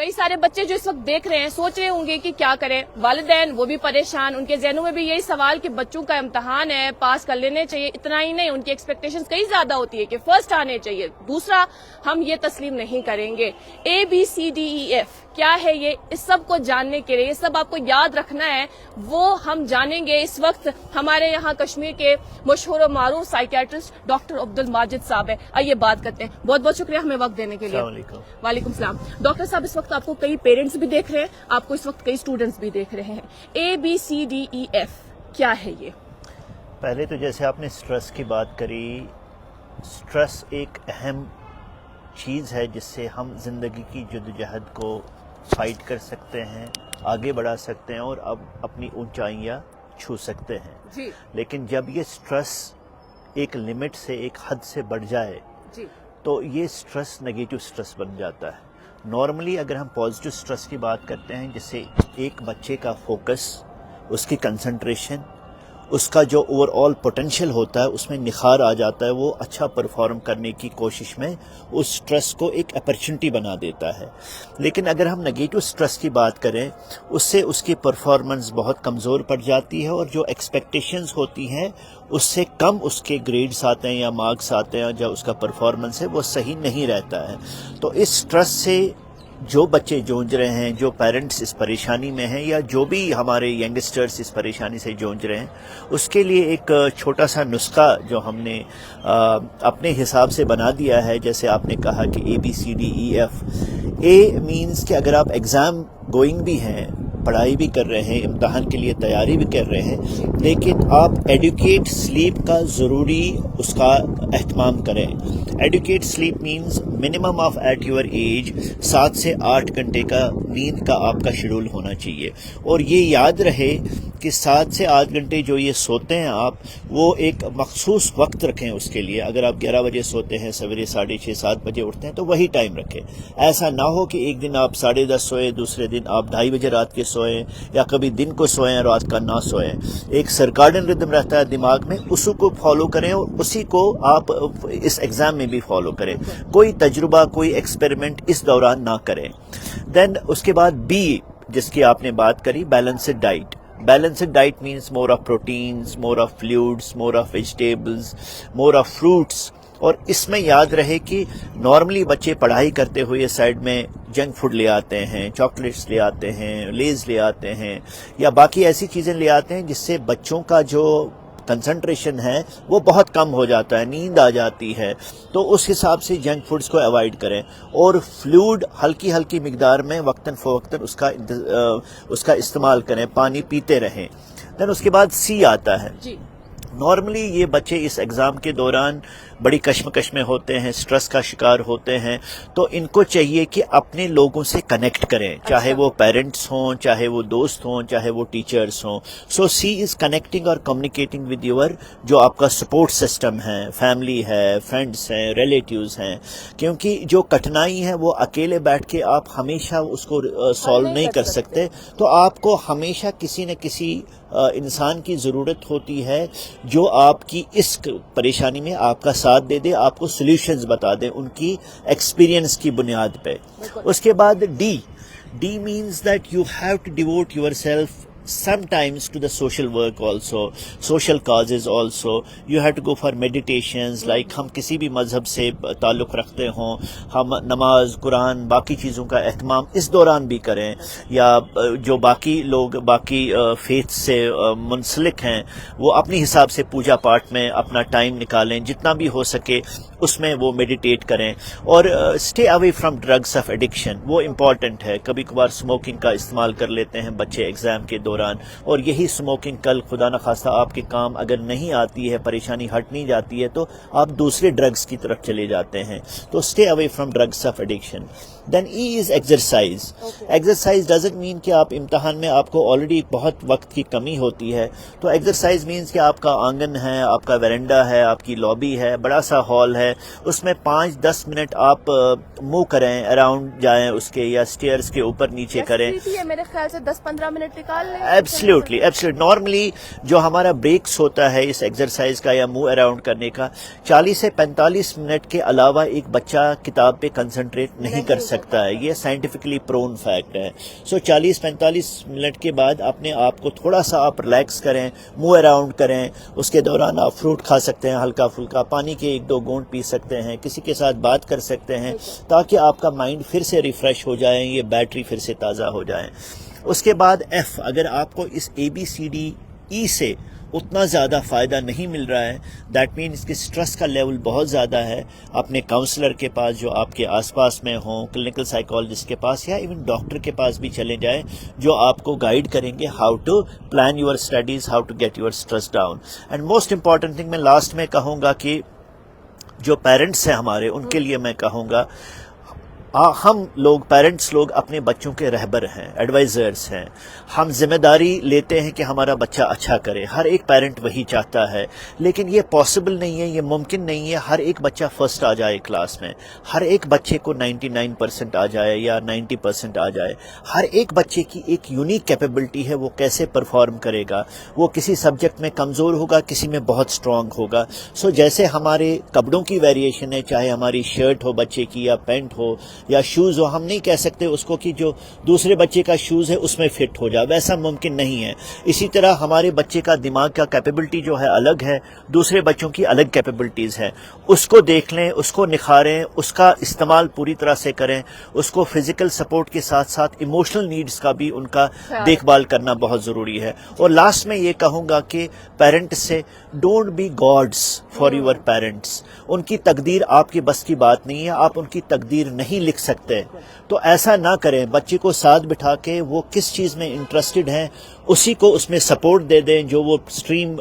کئی سارے بچے جو اس وقت دیکھ رہے ہیں سوچ رہے ہوں گے کہ کیا کریں، والدین وہ بھی پریشان، ان کے ذہنوں میں بھی یہی سوال کہ بچوں کا امتحان ہے، پاس کر لینے چاہیے، اتنا ہی نہیں، ان کی ایکسپیکٹیشنز کئی زیادہ ہوتی ہے کہ فرسٹ آنے چاہیے۔ دوسرا، ہم یہ تسلیم نہیں کریں گے۔ ABCDEF کیا ہے یہ، اس سب کو جاننے کے لیے، یہ سب آپ کو یاد رکھنا ہے، وہ ہم جانیں گے۔ اس وقت ہمارے یہاں کشمیر کے مشہور و معروف سائیکیٹرسٹ ڈاکٹر عبدالماجد صاحب ہیں، آئیے بات کرتے ہیں۔ بہت بہت شکریہ ہمیں وقت دینے کے لیے۔ السلام علیکم۔ وعلیکم السلام۔ ڈاکٹر صاحب، اس وقت آپ کو کئی پیرنٹس بھی دیکھ رہے ہیں، آپ کو اس وقت کئی اسٹوڈنٹس بھی دیکھ رہے ہیں۔ ABCDEF کیا ہے یہ؟ پہلے تو جیسے آپ نے سٹریس کی بات کری، سٹریس ایک اہم چیز ہے جس سے ہم زندگی کی جدوجہد کو فائٹ کر سکتے ہیں، آگے بڑھا سکتے ہیں اور اب اپنی اونچائیاں چھو سکتے ہیں۔ جی لیکن جب یہ سٹریس ایک لمٹ سے، ایک حد سے بڑھ جائے جی تو یہ سٹریس نیگیٹو سٹریس بن جاتا ہے۔ نارملی اگر ہم پازیٹیو سٹریس کی بات کرتے ہیں، جس سے ایک بچے کا فوکس، اس کی کنسنٹریشن، اس کا جو اوور آل پوٹینشیل ہوتا ہے اس میں نکھار آ جاتا ہے، وہ اچھا پرفارم کرنے کی کوشش میں اس سٹریس کو ایک اپرچونٹی بنا دیتا ہے۔ لیکن اگر ہم نگیٹو سٹریس کی بات کریں، اس سے اس کی پرفارمنس بہت کمزور پڑ جاتی ہے اور جو ایکسپیکٹیشنز ہوتی ہیں اس سے کم اس کے گریڈز آتے ہیں یا مارکس آتے ہیں، جو اس کا پرفارمنس ہے وہ صحیح نہیں رہتا ہے۔ تو اس سٹریس سے جو بچے جونج رہے ہیں، جو پیرنٹس اس پریشانی میں ہیں، یا جو بھی ہمارے ینگسٹرز اس پریشانی سے جونج رہے ہیں، اس کے لیے ایک چھوٹا سا نسخہ جو ہم نے اپنے حساب سے بنا دیا ہے۔ جیسے آپ نے کہا کہ ABCDEF، A مینز کہ اگر آپ ایگزام گوئنگ بھی ہیں، پڑھائی بھی کر رہے ہیں، امتحان کے لیے تیاری بھی کر رہے ہیں، لیکن آپ ایڈوکیٹ سلیپ کا ضروری اس کا اہتمام کریں۔ Adequate sleep means minimum of at your age 7 سے 8 گھنٹے کا نیند کا آپ کا شیڈول ہونا چاہیے، اور یہ یاد رہے کہ 7 سے 8 گھنٹے جو یہ سوتے ہیں آپ، وہ ایک مخصوص وقت رکھیں اس کے لیے۔ اگر آپ 11 بجے سوتے ہیں، سویرے 6:30 7 بجے اٹھتے ہیں تو وہی ٹائم رکھیں۔ ایسا نہ ہو کہ ایک دن آپ 10:30 سوئے، دوسرے دن آپ 2:30 بجے رات کے سوئیں، یا کبھی دن کو سوئیں رات کا نہ سوئیں۔ ایک سرکارڈن ردم رہتا ہے دماغ میں، اسی کو فالو کریں اور اسی کو آپ اس ایگزام میں بھی فالو کریں۔ کوئی تجربہ، کوئی ایکسپیریمنٹ اس دوران نہ کریں۔ دین اس کے بعد B جس کی آپ نے بات کری، balanced diet. Balanced diet means more of proteins, more of fluids, more of vegetables, more of fruits. اور اس میں یاد رہے کہ نارملی بچے پڑھائی کرتے ہوئے سائڈ میں جنک فوڈ لے آتے ہیں، چاکلیٹس لے آتے ہیں، لیز لے آتے ہیں، یا باقی ایسی چیزیں لے آتے ہیں جس سے بچوں کا جو کنسنٹریشن ہے وہ بہت کم ہو جاتا ہے، نیند آ جاتی ہے۔ تو اس حساب سے جنک فوڈز کو اوائڈ کریں، اور فلوئڈ ہلکی ہلکی مقدار میں وقتاً فوقتاً اس کا استعمال کریں، پانی پیتے رہیں۔ دین اس کے بعد C آتا ہے۔ جی نارملی یہ بچے اس ایگزام کے دوران بڑی کشمکش میں ہوتے ہیں، سٹریس کا شکار ہوتے ہیں، تو ان کو چاہیے کہ اپنے لوگوں سے کنیکٹ کریں، چاہے وہ پیرنٹس ہوں، چاہے وہ دوست ہوں، چاہے وہ ٹیچرز ہوں۔ سو C از کنیکٹنگ اور کمیونیکیٹنگ ود یور جو آپ کا سپورٹ سسٹم ہے، فیملی ہے، فرینڈس ہیں، ریلیٹیوز ہیں، کیونکہ جو کٹھنائی ہے وہ اکیلے بیٹھ کے آپ ہمیشہ اس کو سالو نہیں کر سکتے، تو آپ کو ہمیشہ کسی نہ کسی انسان کی ضرورت ہوتی ہے جو آپ کی اس پریشانی میں آپ کا ساتھ دے دے، آپ کو سلیوشنز بتا دے ان کی ایکسپیرینس کی بنیاد پہ۔ اس کے بعد D means that you have to devote yourself sometimes to the social work also, social causes also. You have to go for meditations, like ہم کسی بھی مذہب سے تعلق رکھتے ہوں، ہم نماز، قرآن، باقی چیزوں کا اہتمام اس دوران بھی کریں، یا جو باقی لوگ باقی فیتھ سے منسلک ہیں وہ اپنی حساب سے پوجا پاٹ میں اپنا ٹائم نکالیں، جتنا بھی ہو سکے اس میں وہ میڈیٹیٹ کریں، اور stay away from drugs of addiction, وہ امپورٹنٹ ہے۔ کبھی کبھار اسموکنگ کا استعمال کر لیتے ہیں بچے ایگزام کے دوران، اور یہی اسموکنگ کل خدا نخواستہ آپ کے کام اگر نہیں آتی ہے، پریشانی ہٹ نہیں جاتی ہے، تو آپ دوسرے ڈرگس کی طرف چلے جاتے ہیں۔ تو stay away from drugs of addiction. Then E is exercise. Exercise doesn't mean کہ آپ امتحان میں آپ کو آلریڈی بہت وقت کی کمی ہوتی ہے، تو ایکسرسائز مینس کہ آپ کا آنگن ہے، آپ کا ویرنڈا ہے، آپ کی لابی ہے، بڑا سا ہال ہے، اس میں 5-10 منٹ آپ موو کریں، اراؤنڈ جائیں اس کے، یا سٹیئرز کے اوپر نیچے کریں۔ میرے خیال سے 10-15 منٹ نکال لیں ایبسلیوٹلی نارملی جو ہمارا بریکس ہوتا ہے اس ایکسرسائز کا یا موو اراؤنڈ کرنے کا 40 سے 45 منٹ کے علاوہ ایک بچہ کتاب پہ کنسنٹریٹ نہیں کر سکتا ہے. یہ سائنٹیفکلی پرون فیکٹ ہے. سو 40-45 منٹ کے بعد اپنے آپ کو تھوڑا سا آپ ریلیکس کریں, موو اراؤنڈ کریں. اس کے دوران آپ فروٹ کھا سکتے ہیں, ہلکا پھلکا پانی کے 1-2 گھونٹ پی سکتے ہیں, کسی کے ساتھ بات کر سکتے ہیں تاکہ آپ کا مائنڈ پھر سے ریفریش ہو جائے, یہ بیٹری پھر سے تازہ ہو جائے. اس کے بعد ایف, اگر آپ کو اس ABCDE سے اتنا زیادہ فائدہ نہیں مل رہا ہے, دیٹ مینس کہ اسٹریس کا لیول بہت زیادہ ہے, اپنے کاؤنسلر کے پاس جو آپ کے آس پاس میں ہوں, کلینکل سائیکالوجسٹ کے پاس یا ایون ڈاکٹر کے پاس بھی چلے جائیں جو آپ کو گائیڈ کریں گے how to plan your studies, how to get your stress down. And most important thing میں لاسٹ میں کہوں گا کہ جو پیرنٹس ہیں ہمارے, ان کے لیے میں کہوں گا ہم لوگ پیرنٹس لوگ اپنے بچوں کے رہبر ہیں, ایڈوائزرز ہیں. ہم ذمہ داری لیتے ہیں کہ ہمارا بچہ اچھا کرے. ہر ایک پیرنٹ وہی چاہتا ہے, لیکن یہ پاسبل نہیں ہے, یہ ممکن نہیں ہے ہر ایک بچہ فرسٹ آ جائے کلاس میں, ہر ایک بچے کو 99% آ جائے یا 90% آ جائے. ہر ایک بچے کی ایک یونیک کیپیبلٹی ہے, وہ کیسے پرفارم کرے گا. وہ کسی سبجیکٹ میں کمزور ہوگا, کسی میں بہت اسٹرانگ ہوگا. سو جیسے ہمارے کپڑوں کی ویریشن ہے, چاہے ہماری شرٹ ہو بچے کی یا پینٹ ہو یا شوز ہو, ہم نہیں کہہ سکتے اس کو کہ جو دوسرے بچے کا شوز ہے اس میں فٹ ہو جائے, ویسا ممکن نہیں ہے. اسی طرح ہمارے بچے کا دماغ کا کیپیبلٹی جو ہے الگ ہے, دوسرے بچوں کی الگ کیپیبلٹیز ہیں. اس کو دیکھ لیں, اس کو نکھاریں, اس کا استعمال پوری طرح سے کریں. اس کو فزیکل سپورٹ کے ساتھ ساتھ ایموشنل نیڈز کا بھی ان کا دیکھ بھال کرنا بہت ضروری ہے. اور لاسٹ میں یہ کہوں گا کہ پیرنٹس سے don't be gods for your parents. ان کی تقدیر آپ کی بس کی بات نہیں ہے, آپ ان کی تقدیر نہیں لکھ سکتے. تو ایسا نہ کریں. بچے کو ساتھ بٹھا کے وہ کس چیز میں انٹرسٹڈ ہیں اسی کو اس میں سپورٹ دے دیں. جو وہ اسٹریم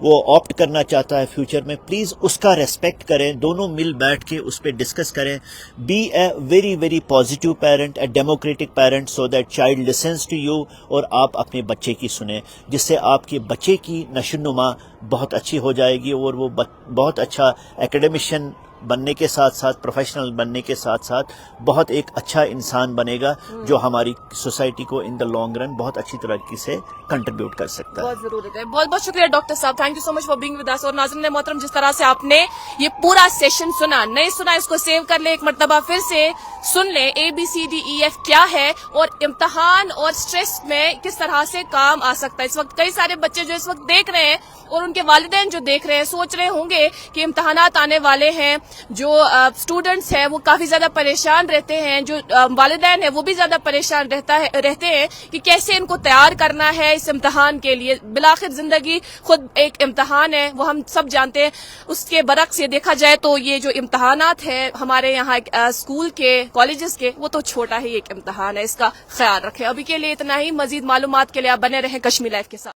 وہ آپٹ کرنا چاہتا ہے فیوچر میں, پلیز اس کا ریسپیکٹ کریں. دونوں مل بیٹھ کے اس پہ ڈسکس کریں. Be a very very positive parent, a democratic parent, so that child listens to you, اور آپ اپنے بچے کی سنیں, جس سے آپ کے بچے کی نشو نما بہت اچھی ہو جائے گی اور وہ بہت اچھا ایکیڈیمشین بننے کے ساتھ ساتھ, پروفیشنل بننے کے ساتھ ساتھ بہت ایک اچھا انسان بنے گا جو ہماری سوسائٹی کو ان دا لانگ رن بہت اچھی طریقے سے کنٹریبیوٹ کر سکتا ہے. بہت ضرورت ہے. بہت بہت شکریہ ڈاکٹر صاحب, thank you so much for being with us. اور ناظرین محترم, جس طرح سے آپ نے یہ پورا سیشن سنا, نہیں سنا اس کو سیو کر لیں, ایک مرتبہ پھر سے سن لیں ABCDEF کیا ہے اور امتحان اور اسٹریس میں کس طرح سے کام آ سکتا ہے. اس وقت کئی سارے بچے جو اس وقت دیکھ رہے ہیں اور ان کے والدین جو دیکھ رہے ہیں سوچ رہے ہوں گے کہ امتحانات آنے والے ہیں, جو اسٹوڈنٹس ہیں وہ کافی زیادہ پریشان رہتے ہیں, جو والدین ہیں وہ بھی زیادہ پریشان رہتے ہیں کہ کیسے ان کو تیار کرنا ہے اس امتحان کے لیے. بالآخر زندگی خود ایک امتحان ہے, وہ ہم سب جانتے ہیں. اس کے برعکس یہ دیکھا جائے تو یہ جو امتحانات ہیں ہمارے یہاں اسکول کے, کالجز کے, وہ تو چھوٹا ہی ایک امتحان ہے. اس کا خیال رکھیں. ابھی کے لیے اتنا ہی. مزید معلومات کے لیے آپ بنے رہیں کشمیر لائف کے ساتھ.